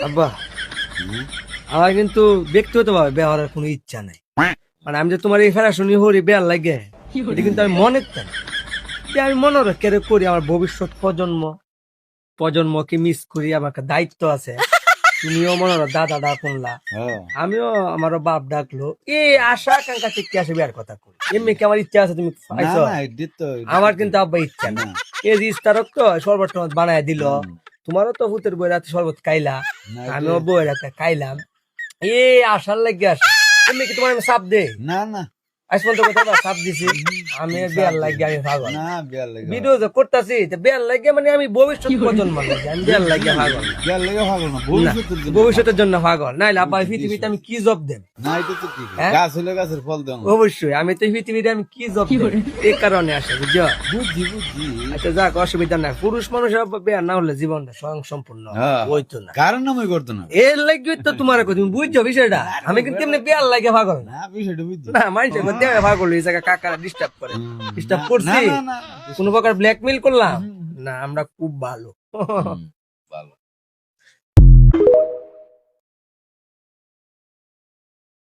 আব্বা আমার কিন্তু ব্যক্তিগত ভাবে বিয়ে হওয়ার কোনো ইচ্ছা নাই। মানে আমি যে তোমার এই ফেরা শুনি হরি বিয়ার লাগে এটা কিন্তু আমি মনে চাই। আমি মনে কেড়ে করি আমার ভবিষ্যৎ প্রজন্মকে মিস করি। আমার একটা দায়িত্ব আছে। তুমিও মনে করো দাদা ডাকুনলা, আমিও আমার বাপ ডাকলো। এই আশা আকাঙ্ক্ষা থেকে আসে বিয়ার কথা করি। এমনি কি আমার ইচ্ছা আছে তুমি পাইছো? আমার কিন্তু আব্বা ইচ্ছা না। এই যে ইস্তারক তো শরবত টরবত বানায় দিল, তোমারও তো ভূতের বই রাতে শরবত খাইলা, আমিও বই রাতে খাইলাম। এই আশার লাগে আসে। এমনি কি তোমার আমি চাপ দে? না না আজ পর্যন্ত কথা চাপ দিছি আমি বিয়ার লাগে আমি পাগল। না বিয়ার লাগে ভিডিও যে করতেছি বিয়ার লাগে মানে আমি ভবিষ্যৎ প্রজন্ম লাগে আমি বিয়ার লাগে পাগল না। বিয়ার লাগে ভালো না না, ভবিষ্যতের জন্য পাগল নাইলে আব্বা পৃথিবীতে আমি কি জব দেব? না এটা তো ঠিক হ্যাঁ? গাছ হলে গাছের ফল দেন অবশ্যই আমি তো পৃথিবীতে আমি কি জব দেব এই কারণে আসে বুঝছো। বুঝছি বুঝছি আচ্ছা যাক অসুবিধা নাই, পুরুষ মানুষের বিয়ার না হলে জীবনটা স্বয়ং সম্পূর্ণ হইতো না। কারণ নামই করতো না এর লাগে তো তোমার তুমি বুঝছো বিষয়টা। আমি কিন্তু এমনি বিয়ার লাগে পাগল না। না বিষয়টা বুঝছি না মানুষের দেবে পাগল এই জায়গা কাকারা ডিস্টার্ব করে। ডিস্টার্ব না করছি না না কোন প্রকার ব্ল্যাকমেইল করলাম না? আমরা খুব ভালো।